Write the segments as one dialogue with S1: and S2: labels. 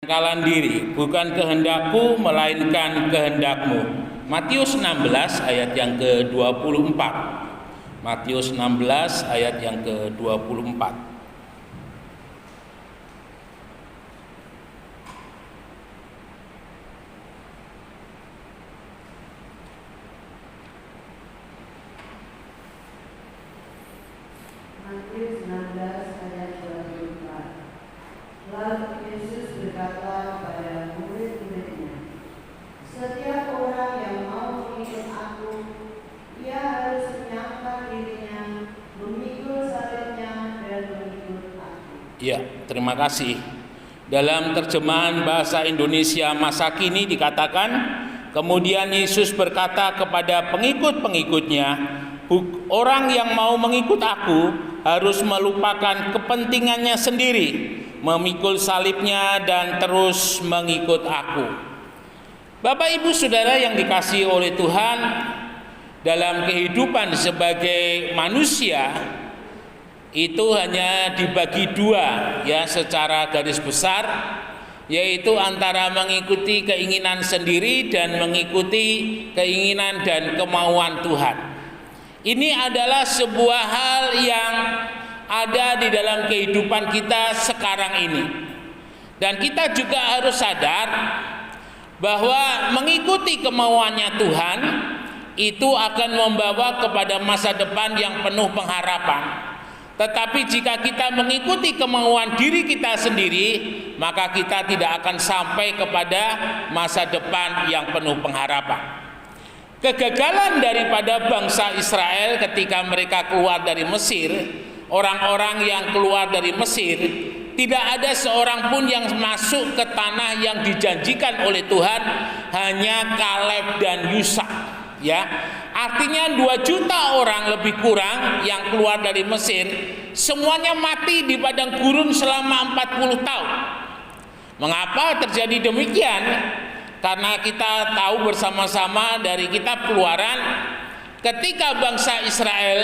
S1: Kalan diri, bukan kehendakku melainkan kehendakmu. Matius 16 ayat yang ke-24. Matius 16 ayat yang ke-24.
S2: Matius 16 ayat 24. Lalu Yesus berkata kepada murid-muridnya, "Setiap orang yang mau mengikut aku, ia harus menyangkal dirinya, memikul salibnya, dan mengikut aku."
S1: Ya, terima kasih. Dalam terjemahan bahasa Indonesia masa kini dikatakan, kemudian Yesus berkata kepada pengikut-pengikutnya, orang yang mau mengikut aku harus melupakan kepentingannya sendiri, memikul salibnya dan terus mengikut aku. Bapak Ibu Saudara yang dikasihi oleh Tuhan, dalam kehidupan sebagai manusia itu hanya dibagi dua ya secara garis besar, yaitu antara mengikuti keinginan sendiri dan mengikuti keinginan dan kemauan Tuhan. Ini adalah sebuah hal yang ada di dalam kehidupan kita sekarang ini. Dan kita juga harus sadar bahwa mengikuti kemauannya Tuhan itu akan membawa kepada masa depan yang penuh pengharapan. Tetapi jika kita mengikuti kemauan diri kita sendiri, maka kita tidak akan sampai kepada masa depan yang penuh pengharapan. Kegagalan daripada bangsa Israel ketika mereka keluar dari Mesir, orang-orang yang keluar dari Mesir, tidak ada seorang pun yang masuk ke tanah yang dijanjikan oleh Tuhan, hanya Kaleb dan Yusak. Ya, artinya 2 juta orang lebih kurang yang keluar dari Mesir, semuanya mati di padang gurun selama 40 tahun. Mengapa terjadi demikian? Karena kita tahu bersama-sama dari kitab Keluaran, ketika bangsa Israel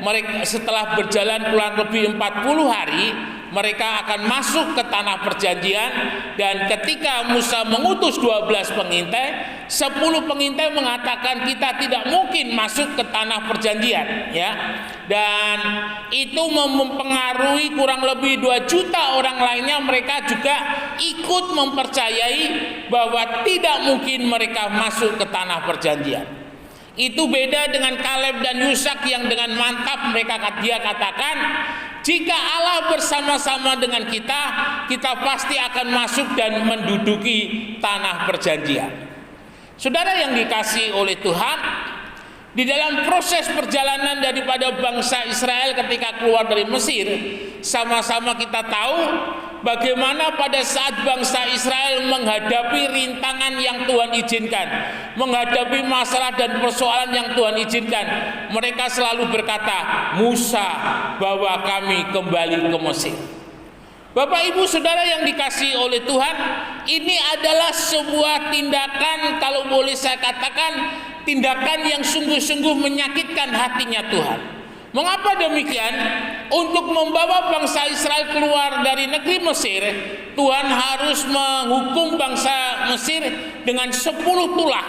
S1: mereka setelah berjalan kurang lebih 40 hari, mereka akan masuk ke tanah perjanjian, dan ketika Musa mengutus 12 pengintai, 10 pengintai mengatakan kita tidak mungkin masuk ke tanah perjanjian, ya. Dan itu mempengaruhi kurang lebih 2 juta orang lainnya, mereka juga ikut mempercayai bahwa tidak mungkin mereka masuk ke tanah perjanjian. Itu beda dengan Kaleb dan Yusak yang dengan mantap dia katakan, jika Allah bersama-sama dengan kita, kita pasti akan masuk dan menduduki tanah perjanjian. Saudara yang dikasihi oleh Tuhan, di dalam proses perjalanan daripada bangsa Israel ketika keluar dari Mesir, sama-sama kita tahu bagaimana pada saat bangsa Israel menghadapi rintangan yang Tuhan izinkan, menghadapi masalah dan persoalan yang Tuhan izinkan, mereka selalu berkata, "Musa, bawa kami kembali ke Mesir." Bapak Ibu Saudara yang dikasihi oleh Tuhan, ini adalah sebuah tindakan, kalau boleh saya katakan, tindakan yang sungguh-sungguh menyakitkan hatinya Tuhan. Mengapa demikian? Untuk membawa bangsa Israel keluar dari negeri Mesir, Tuhan harus menghukum bangsa Mesir dengan 10 tulah.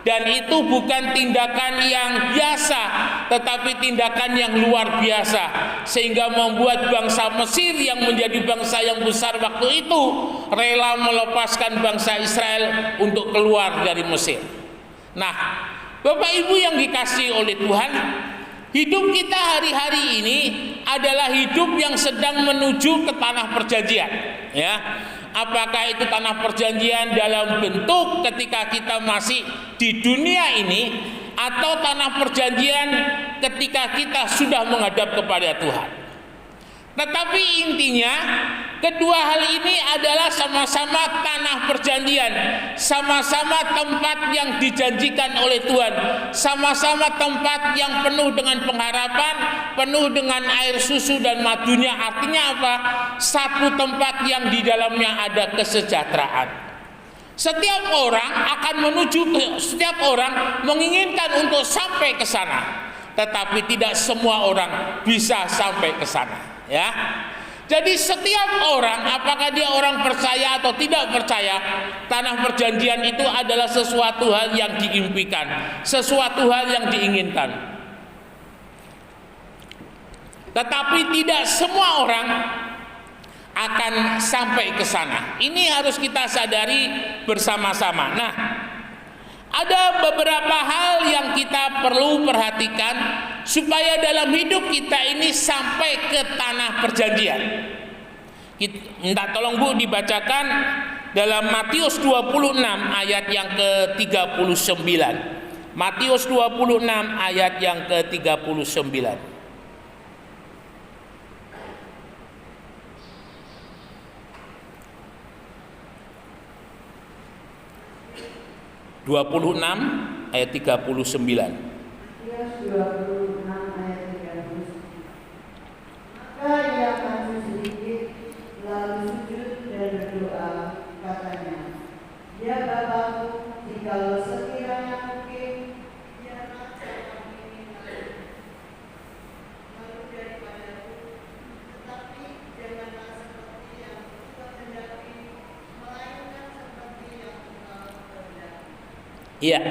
S1: Dan itu bukan tindakan yang biasa, tetapi tindakan yang luar biasa, sehingga membuat bangsa Mesir yang menjadi bangsa yang besar waktu itu rela melepaskan bangsa Israel untuk keluar dari Mesir. Nah, Bapak Ibu yang dikasihi oleh Tuhan, hidup kita hari-hari ini adalah hidup yang sedang menuju ke tanah perjanjian, ya. Apakah itu tanah perjanjian dalam bentuk ketika kita masih di dunia ini, atau tanah perjanjian ketika kita sudah menghadap kepada Tuhan. Tetapi intinya kedua hal ini adalah sama-sama tanah perjanjian, sama-sama tempat yang dijanjikan oleh Tuhan, sama-sama tempat yang penuh dengan pengharapan, penuh dengan air susu dan madunya. Artinya apa? Satu tempat yang di dalamnya ada kesejahteraan. Setiap orang menginginkan untuk sampai ke sana, tetapi tidak semua orang bisa sampai ke sana, ya. Jadi setiap orang, apakah dia orang percaya atau tidak percaya, tanah perjanjian itu adalah sesuatu hal yang diimpikan, sesuatu hal yang diinginkan. Tetapi tidak semua orang akan sampai ke sana. Ini harus kita sadari bersama-sama. Nah, ada beberapa hal yang kita perlu perhatikan supaya dalam hidup kita ini sampai ke tanah perjanjian. Minta tolong Bu dibacakan dalam Matius 26 ayat yang ke-39. Matius 26 ayat yang ke-39. 26 ayat 39.
S2: Matius 26 ayat 39. Maka ia maju sedikit, lalu sujud dan berdoa, katanya, "Ya Bapa, jikalau sekiranya mungkin, biarlah jalan ini lalu daripadaku, tetapi janganlah seperti yang Engkau kehendaki, melainkan seperti yang Engkau kehendaki."
S1: Iya.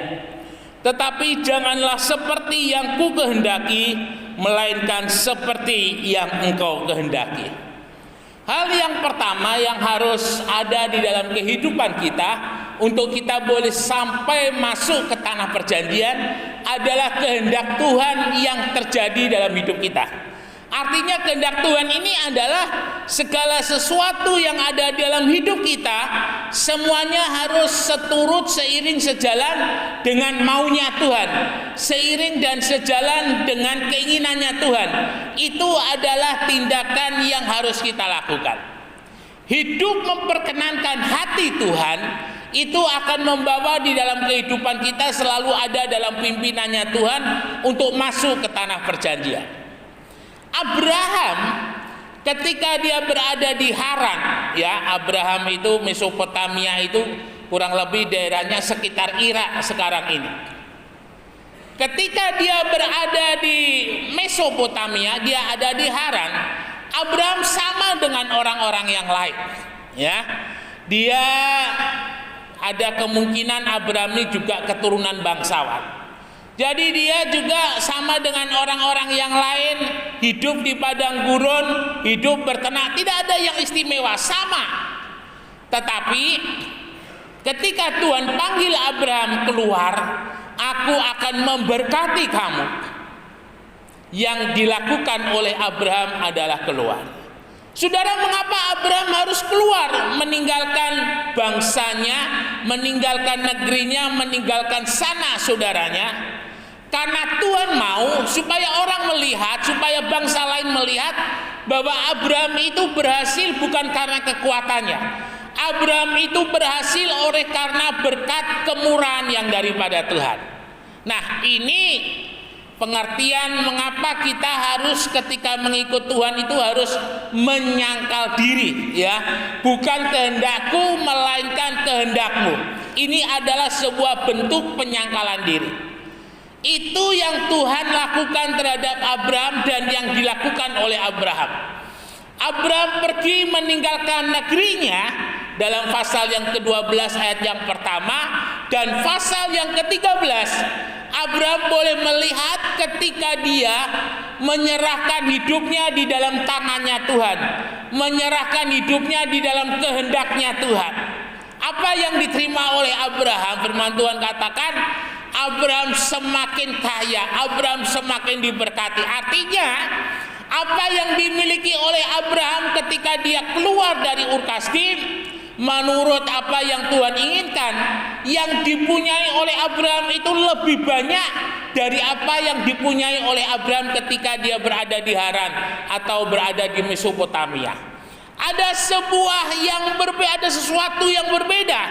S1: Tetapi janganlah seperti yang ku kehendaki, melainkan seperti yang engkau kehendaki. Hal yang pertama yang harus ada di dalam kehidupan kita untuk kita boleh sampai masuk ke tanah perjanjian adalah kehendak Tuhan yang terjadi dalam hidup kita. Artinya kehendak Tuhan ini adalah segala sesuatu yang ada dalam hidup kita semuanya harus seturut, seiring, sejalan dengan maunya Tuhan, seiring dan sejalan dengan keinginannya Tuhan. Itu adalah tindakan yang harus kita lakukan. Hidup memperkenankan hati Tuhan itu akan membawa di dalam kehidupan kita selalu ada dalam pimpinannya Tuhan untuk masuk ke tanah perjanjian. Abraham ketika dia berada di Haran, ya, Abraham itu Mesopotamia itu kurang lebih daerahnya sekitar Irak sekarang ini. Ketika dia berada di Mesopotamia, dia ada di Haran, Abraham sama dengan orang-orang yang lain, ya. Dia ada kemungkinan Abraham ini juga keturunan bangsawan. Jadi dia juga sama dengan orang-orang yang lain, hidup di padang gurun, hidup berternak, tidak ada yang istimewa, sama. Tetapi ketika Tuhan panggil Abraham keluar, aku akan memberkati kamu. Yang dilakukan oleh Abraham adalah keluar. Saudara, mengapa Abraham harus keluar, meninggalkan bangsanya, meninggalkan negerinya, meninggalkan sanak saudaranya? Karena Tuhan mau supaya orang melihat, supaya bangsa lain melihat bahwa Abraham itu berhasil bukan karena kekuatannya. Abraham itu berhasil oleh karena berkat kemurahan yang daripada Tuhan. Nah, ini pengertian mengapa kita harus ketika mengikut Tuhan itu harus menyangkal diri, ya. Bukan kehendakku melainkan kehendakmu. Ini adalah sebuah bentuk penyangkalan diri. Itu yang Tuhan lakukan terhadap Abraham dan yang dilakukan oleh Abraham. Abraham pergi meninggalkan negerinya dalam pasal yang ke-12 ayat yang pertama, dan pasal yang ke-13 Abraham boleh melihat ketika dia menyerahkan hidupnya di dalam tangannya Tuhan, menyerahkan hidupnya di dalam kehendaknya Tuhan. Apa yang diterima oleh Abraham? Firman Tuhan katakan Abraham semakin kaya, Abraham semakin diberkati. Artinya apa yang dimiliki oleh Abraham ketika dia keluar dari Ur Kasdim, menurut apa yang Tuhan inginkan, yang dipunyai oleh Abraham itu lebih banyak dari apa yang dipunyai oleh Abraham ketika dia berada di Haran atau berada di Mesopotamia. Ada sesuatu yang berbeda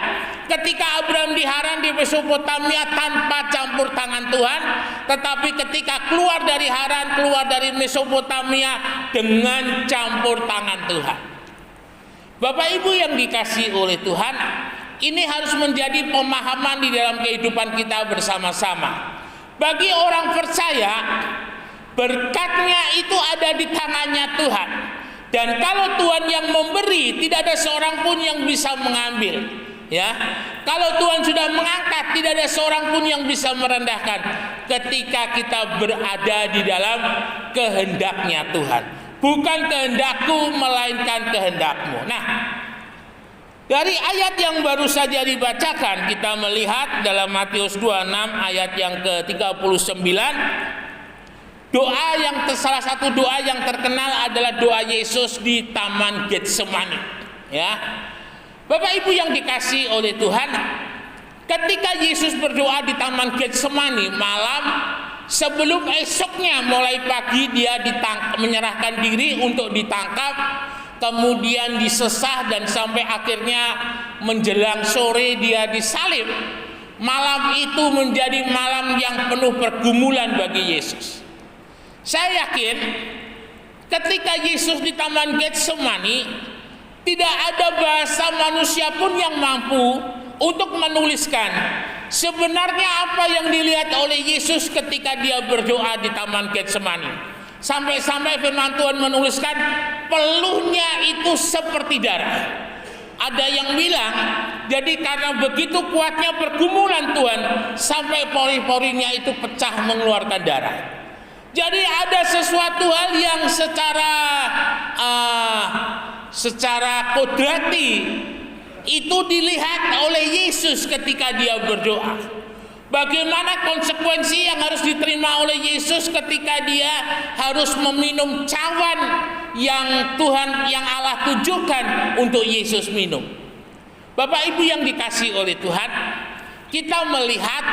S1: ketika Abraham di Haran di Mesopotamia tanpa campur tangan Tuhan, tetapi ketika keluar dari Haran, keluar dari Mesopotamia dengan campur tangan Tuhan. Bapak Ibu yang dikasihi oleh Tuhan, ini harus menjadi pemahaman di dalam kehidupan kita bersama-sama. Bagi orang percaya, berkatnya itu ada di tangannya Tuhan. Dan kalau Tuhan yang memberi, tidak ada seorang pun yang bisa mengambil. Ya, kalau Tuhan sudah mengangkat, tidak ada seorang pun yang bisa merendahkan. Ketika kita berada di dalam kehendaknya Tuhan, bukan kehendakku melainkan kehendakmu. Nah, dari ayat yang baru saja dibacakan, kita melihat dalam Matius 26 ayat yang ke-39, doa yang salah satu doa yang terkenal adalah doa Yesus di Taman Getsemani. Ya, Bapak Ibu yang dikasihi oleh Tuhan, ketika Yesus berdoa di Taman Getsemani malam, sebelum esoknya mulai pagi dia menyerahkan diri untuk ditangkap, kemudian disesah dan sampai akhirnya menjelang sore dia disalib. Malam itu menjadi malam yang penuh pergumulan bagi Yesus. Saya yakin ketika Yesus di Taman Getsemani, tidak ada bahasa manusia pun yang mampu untuk menuliskan sebenarnya apa yang dilihat oleh Yesus ketika dia berdoa di Taman Getsemani. Sampai-sampai firman Tuhan menuliskan peluhnya itu seperti darah. Ada yang bilang, jadi karena begitu kuatnya pergumulan Tuhan, sampai pori-porinya itu pecah mengeluarkan darah. Jadi ada sesuatu hal yang secara kodrati itu dilihat oleh Yesus ketika dia berdoa. Bagaimana konsekuensi yang harus diterima oleh Yesus ketika dia harus meminum cawan yang Allah tujukan untuk Yesus minum. Bapak Ibu yang dikasihi oleh Tuhan, kita melihat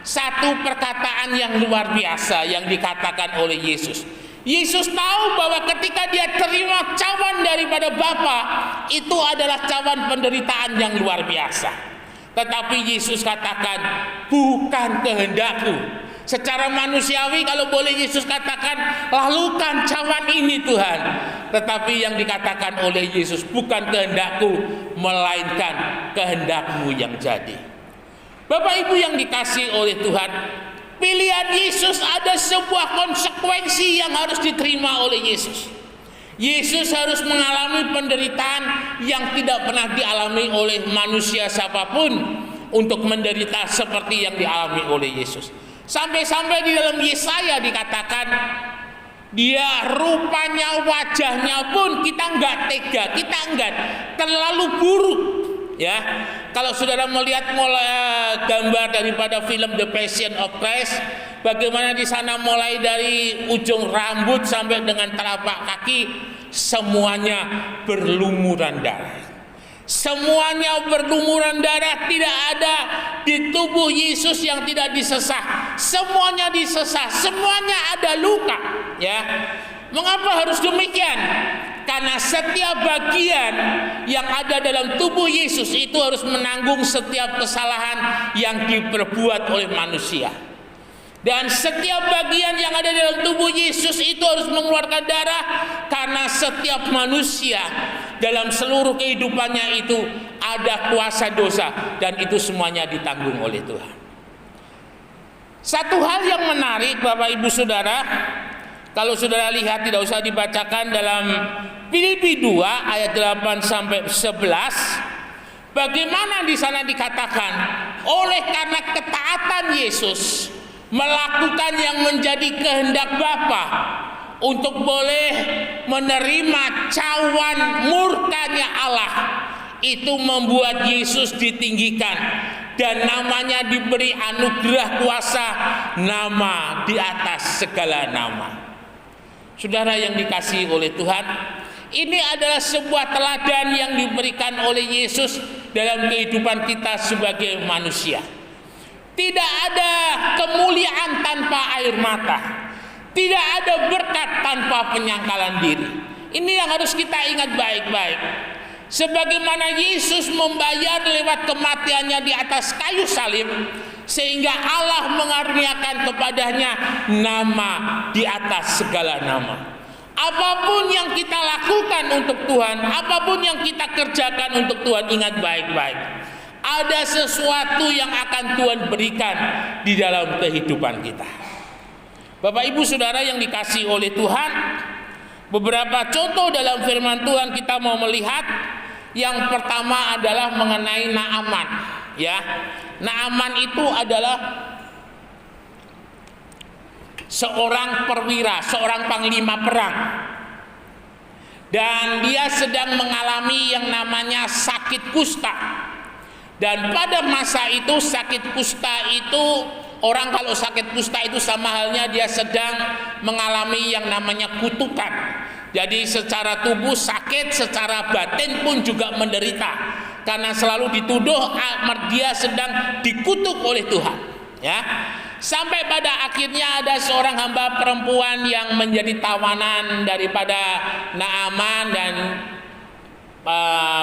S1: satu perkataan yang luar biasa yang dikatakan oleh Yesus. Yesus tahu bahwa ketika dia terima cawan daripada Bapa, itu adalah cawan penderitaan yang luar biasa. Tetapi Yesus katakan, bukan kehendakku. Secara manusiawi kalau boleh Yesus katakan, lalukan cawan ini Tuhan. Tetapi yang dikatakan oleh Yesus, bukan kehendakku, melainkan kehendakmu yang jadi. Bapak Ibu yang dikasihi oleh Tuhan, pilihan Yesus ada sebuah konsekuensi yang harus diterima oleh Yesus. Yesus harus mengalami penderitaan yang tidak pernah dialami oleh manusia siapapun untuk menderita seperti yang dialami oleh Yesus. Sampai-sampai di dalam Yesaya dikatakan, dia rupanya, wajahnya pun kita enggak tega, kita enggak, terlalu buruk. Ya, kalau saudara melihat gambar daripada film The Passion of Christ, bagaimana di sana mulai dari ujung rambut sampai dengan telapak kaki, semuanya berlumuran darah. Semuanya berlumuran darah, tidak ada di tubuh Yesus yang tidak disesah. Semuanya disesah, semuanya ada luka. Ya, mengapa harus demikian? Karena setiap bagian yang ada dalam tubuh Yesus itu harus menanggung setiap kesalahan yang diperbuat oleh manusia. Dan setiap bagian yang ada dalam tubuh Yesus itu harus mengeluarkan darah, karena setiap manusia dalam seluruh kehidupannya itu ada kuasa dosa, dan itu semuanya ditanggung oleh Tuhan. Satu hal yang menarik Bapak Ibu Saudara, kalau saudara lihat, tidak usah dibacakan, dalam Filipi 2 ayat 8 sampai 11, bagaimana di sana dikatakan, oleh karena ketaatan Yesus melakukan yang menjadi kehendak Bapa untuk boleh menerima cawan murkanya Allah, itu membuat Yesus ditinggikan dan namanya diberi anugerah kuasa, nama di atas segala nama. Saudara yang dikasihi oleh Tuhan, ini adalah sebuah teladan yang diberikan oleh Yesus dalam kehidupan kita sebagai manusia. Tidak ada kemuliaan tanpa air mata. Tidak ada berkat tanpa penyangkalan diri. Ini yang harus kita ingat baik-baik. Sebagaimana Yesus membayar lewat kematiannya di atas kayu salib, sehingga Allah mengaruniakan kepadanya nama di atas segala nama. Apapun yang kita lakukan untuk Tuhan, apapun yang kita kerjakan untuk Tuhan, ingat baik-baik, ada sesuatu yang akan Tuhan berikan di dalam kehidupan kita. Bapak Ibu Saudara yang dikasihi oleh Tuhan, Beberapa contoh dalam firman Tuhan kita mau melihat. Yang pertama adalah mengenai Naaman, ya. Naaman itu adalah seorang perwira, seorang panglima perang. Dan dia sedang mengalami yang namanya sakit kusta. Dan pada masa itu sakit kusta itu, orang kalau sakit kusta itu sama halnya dia sedang mengalami yang namanya kutukan. Jadi secara tubuh sakit, secara batin pun juga menderita. Karena selalu dituduh dia sedang dikutuk oleh Tuhan, ya. Sampai pada akhirnya ada seorang hamba perempuan yang menjadi tawanan daripada Naaman, dan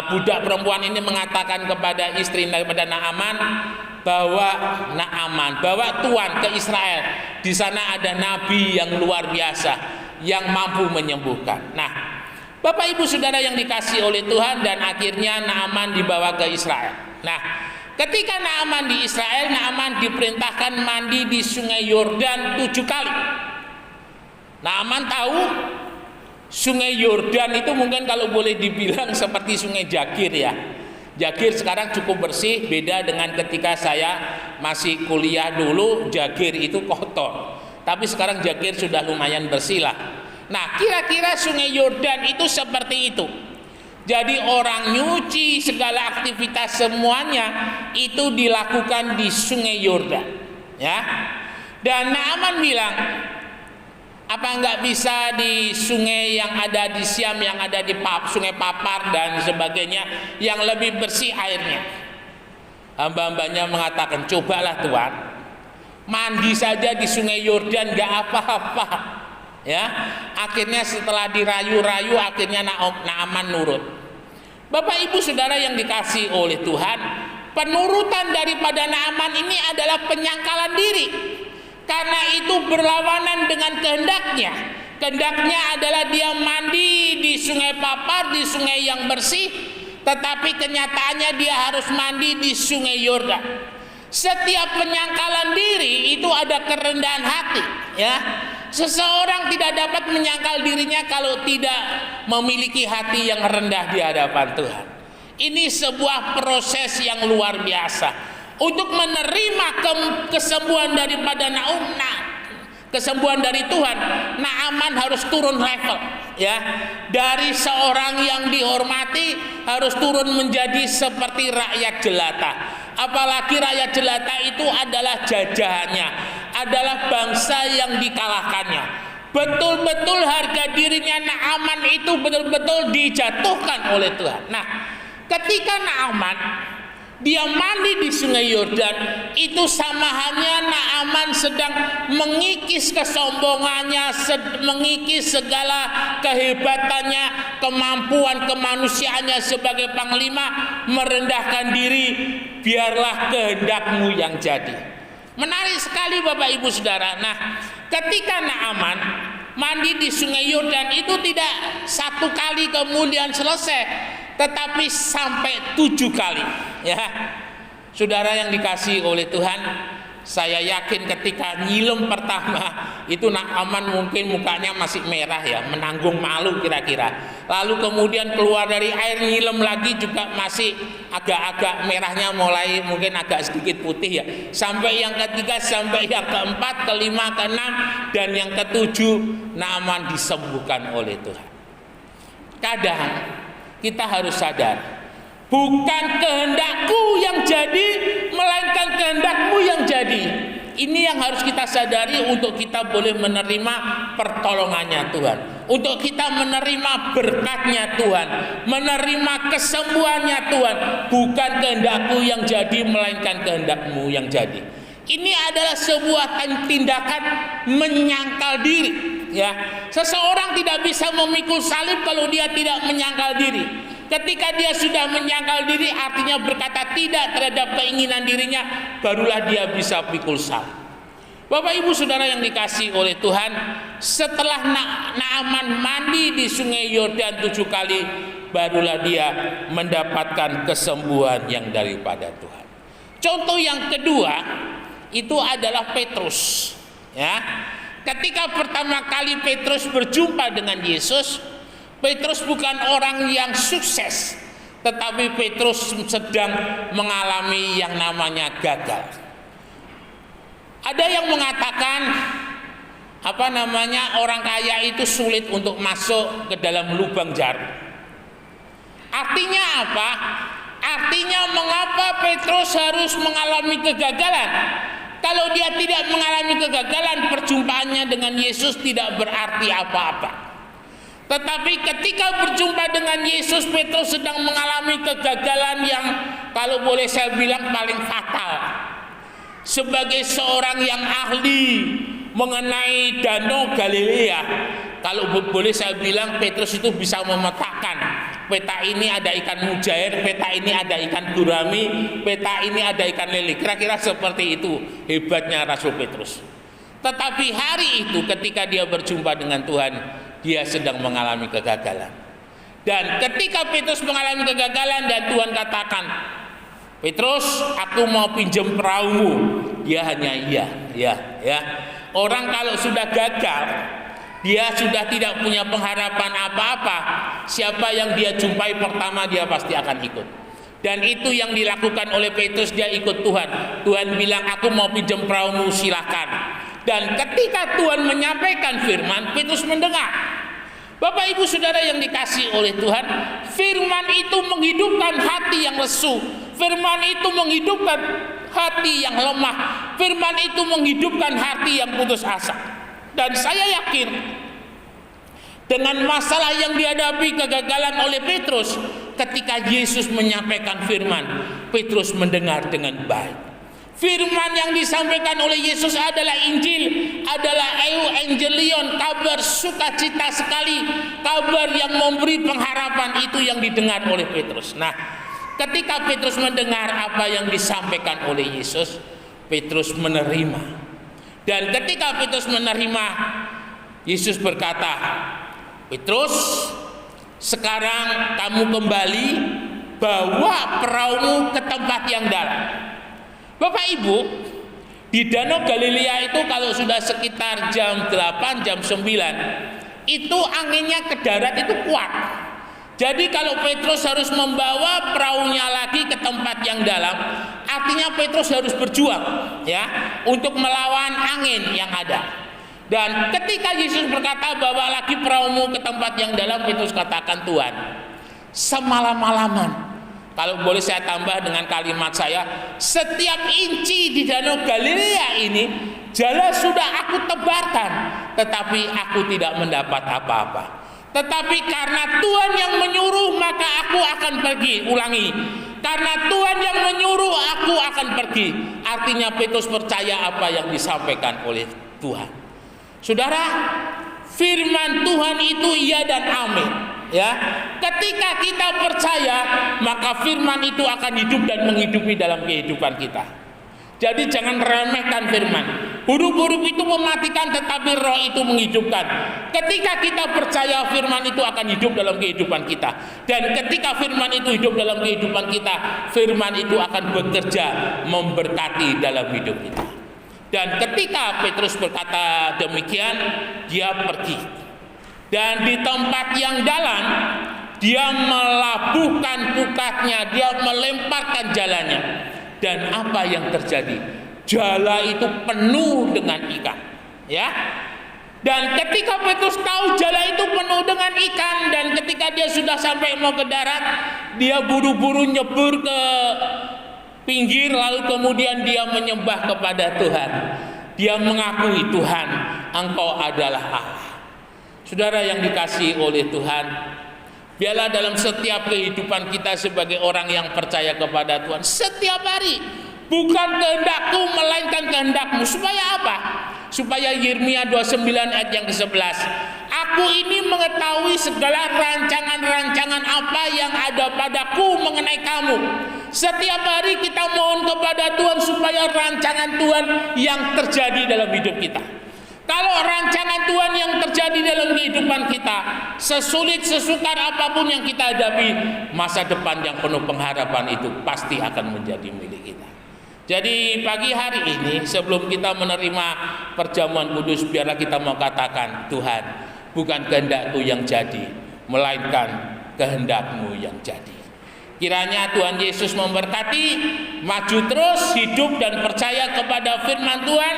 S1: budak perempuan ini mengatakan kepada istri daripada Naaman bahwa Naaman, bawa Tuhan ke Israel. Di sana ada nabi yang luar biasa yang mampu menyembuhkan. Nah, Bapak Ibu Saudara yang dikasihi oleh Tuhan, dan akhirnya Naaman dibawa ke Israel. Nah, ketika Naaman di Israel, Naaman diperintahkan mandi di Sungai Yordan 7 kali. Naaman tahu Sungai Yordan itu mungkin kalau boleh dibilang seperti Sungai Jagir, ya. Jagir sekarang cukup bersih, beda dengan ketika saya masih kuliah dulu, Jagir itu kotor. Tapi sekarang Jagir sudah lumayan bersih lah. Nah, kira-kira Sungai Yordan itu seperti itu. Jadi orang nyuci segala aktivitas semuanya itu dilakukan di Sungai Yordan, ya. Dan Naaman bilang, apa enggak bisa di sungai yang ada di Syam, yang ada di Sungai Papar dan sebagainya, yang lebih bersih airnya? Hamba-hambanya mengatakan, cobalah Tuhan, mandi saja di Sungai Yordan gak apa-apa, ya. Akhirnya setelah dirayu-rayu, akhirnya Naaman nurut. Bapak Ibu Saudara yang dikasihi oleh Tuhan, penurutan daripada Naaman ini adalah penyangkalan diri. Karena itu berlawanan dengan kehendaknya. Kehendaknya adalah dia mandi di Sungai Papar, di sungai yang bersih, tetapi kenyataannya dia harus mandi di Sungai Yordan. Setiap penyangkalan diri itu ada kerendahan hati, ya. Seseorang tidak dapat menyangkal dirinya kalau tidak memiliki hati yang rendah di hadapan Tuhan. Ini sebuah proses yang luar biasa. Untuk menerima kesembuhan daripada kesembuhan dari Tuhan, Naaman harus turun level, ya. Dari seorang yang dihormati harus turun menjadi seperti rakyat jelata. Apalagi rakyat jelata itu adalah jajahannya, adalah bangsa yang dikalahkannya. Betul-betul harga dirinya Naaman itu betul-betul dijatuhkan oleh Tuhan. Nah, ketika Naaman dia mandi di Sungai Yordan, itu sama halnya Naaman sedang mengikis kesombongannya, mengikis segala kehebatannya, kemampuan kemanusiaannya sebagai panglima, merendahkan diri, biarlah kehendakmu yang jadi. Menarik sekali Bapak Ibu Saudara. Nah, ketika Naaman mandi di Sungai Yordan itu tidak 1 kali kemudian selesai, tetapi sampai 7 kali, ya. Saudara yang dikasihi oleh Tuhan, saya yakin ketika nyilem pertama itu Naaman mungkin mukanya masih merah, ya, menanggung malu kira-kira. Lalu kemudian keluar dari air, nyilem lagi juga masih agak-agak merahnya, mulai mungkin agak sedikit putih, ya. Sampai yang ketiga, sampai yang keempat, kelima, keenam, dan yang ketujuh Naaman disembuhkan oleh Tuhan. Kadang kita harus sadar, bukan kehendakku yang jadi, melainkan kehendakmu yang jadi. Ini yang harus kita sadari untuk kita boleh menerima pertolongannya Tuhan, untuk kita menerima berkatnya Tuhan, menerima kesembuhannya Tuhan. Bukan kehendakku yang jadi, melainkan kehendakmu yang jadi. Ini adalah sebuah tindakan menyangkal diri, ya. Seseorang tidak bisa memikul salib kalau dia tidak menyangkal diri. Ketika dia sudah menyangkal diri, artinya berkata tidak terhadap keinginan dirinya, barulah dia bisa pikul salib. Bapak Ibu Saudara yang dikasihi oleh Tuhan, setelah Naaman mandi di Sungai Yordan 7 kali, barulah dia mendapatkan kesembuhan yang daripada Tuhan. Contoh yang kedua itu adalah Petrus, ya. ketika pertama kali Petrus berjumpa dengan Yesus, Petrus bukan orang yang sukses, tetapi Petrus sedang mengalami yang namanya gagal. Ada yang mengatakan orang kaya itu sulit untuk masuk ke dalam lubang jarum. Artinya apa? Artinya mengapa Petrus harus mengalami kegagalan? Kalau dia tidak mengalami kegagalan, perjumpaannya dengan Yesus tidak berarti apa-apa. Tetapi ketika berjumpa dengan Yesus, Petrus sedang mengalami kegagalan yang kalau boleh saya bilang paling fatal. Sebagai seorang yang ahli mengenai Danau Galilea, kalau boleh saya bilang Petrus itu bisa memetakan peta ini ada ikan mujair, peta ini ada ikan gurami, peta ini ada ikan lele. Kira-kira seperti itu hebatnya Rasul Petrus. Tetapi hari itu ketika dia berjumpa dengan Tuhan, dia sedang mengalami kegagalan. Dan ketika Petrus mengalami kegagalan dan Tuhan katakan, Petrus, aku mau pinjam perahumu. Dia hanya iya. Orang kalau sudah gagal, dia sudah tidak punya pengharapan apa-apa. Siapa yang dia jumpai pertama, dia pasti akan ikut. Dan itu yang dilakukan oleh Petrus, dia ikut Tuhan. Tuhan bilang, aku mau pinjam perahumu, silakan. Dan ketika Tuhan menyampaikan firman, Petrus mendengar. Bapak ibu saudara yang dikasihi oleh Tuhan, firman itu menghidupkan hati yang lesu. Firman itu menghidupkan hati yang lemah. Firman itu menghidupkan hati yang putus asa. Dan saya yakin dengan masalah yang dihadapi kegagalan oleh Petrus, ketika Yesus menyampaikan firman, Petrus mendengar dengan baik. Firman yang disampaikan oleh Yesus adalah Injil, adalah Evangelion, kabar sukacita sekali, kabar yang memberi pengharapan. Itu yang didengar oleh Petrus. Nah, ketika Petrus mendengar apa yang disampaikan oleh Yesus, Petrus menerima. Dan ketika Petrus menerima, Yesus berkata, Petrus, sekarang kamu kembali, bawa perahumu ke tempat yang dalam. Bapak Ibu, di Danau Galilea itu kalau sudah sekitar jam 8, jam 9, itu anginnya ke darat itu kuat. Jadi kalau Petrus harus membawa perahunya lagi ke tempat yang dalam, artinya Petrus harus berjuang ya untuk melawan angin yang ada. Dan ketika Yesus berkata, bawa lagi perahumu ke tempat yang dalam, Petrus katakan, Tuhan, semalam-malaman, kalau boleh saya tambah dengan kalimat saya, setiap inci di Danau Galilea ini jala sudah aku tebarkan, tetapi aku tidak mendapat apa-apa. Tetapi karena Tuhan yang menyuruh, maka aku akan pergi. Ulangi, karena Tuhan yang menyuruh, aku akan pergi. Artinya Petrus percaya apa yang disampaikan oleh Tuhan. Saudara, firman Tuhan itu iya dan amin. Ya, ketika kita percaya, maka firman itu akan hidup dan menghidupi dalam kehidupan kita. Jadi jangan remehkan firman. Huruf-huruf itu mematikan, tetapi roh itu menghidupkan. Ketika kita percaya, firman itu akan hidup dalam kehidupan kita. Dan ketika firman itu hidup dalam kehidupan kita, firman itu akan bekerja memberkati dalam hidup kita. Dan ketika Petrus berkata demikian, dia pergi. Dan di tempat yang dalam, dia melabuhkan pukatnya, dia melemparkan jalannya. Dan apa yang terjadi? Jala itu penuh dengan ikan, ya. Dan ketika Petrus tahu jala itu penuh dengan ikan, dan ketika dia sudah sampai mau ke darat, dia buru-buru nyebur ke pinggir, lalu kemudian dia menyembah kepada Tuhan. Dia mengakui, Tuhan, Engkau adalah Allah. Saudara yang dikasihi oleh Tuhan, biarlah dalam setiap kehidupan kita sebagai orang yang percaya kepada Tuhan, setiap hari, bukan kehendakku melainkan kehendakmu. Supaya apa? Supaya Yeremia 29 ayat yang ke-11, aku ini mengetahui segala rancangan-rancangan apa yang ada padaku mengenai kamu. Setiap hari kita mohon kepada Tuhan supaya rancangan Tuhan yang terjadi dalam hidup kita. Kalau rancangan Tuhan yang terjadi dalam kehidupan kita, sesulit sesukar apapun yang kita hadapi, masa depan yang penuh pengharapan itu pasti akan menjadi milik kita. Jadi pagi hari ini sebelum kita menerima perjamuan kudus, biarlah kita mau katakan, Tuhan, bukan kehendak-Ku yang jadi, melainkan kehendak-Mu yang jadi. Kiranya Tuhan Yesus memberkati, maju terus hidup dan percaya kepada firman Tuhan,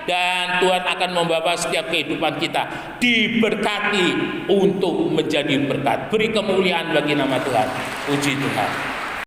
S1: dan Tuhan akan membawa setiap kehidupan kita diberkati untuk menjadi berkat. Beri kemuliaan bagi nama Tuhan. Puji Tuhan.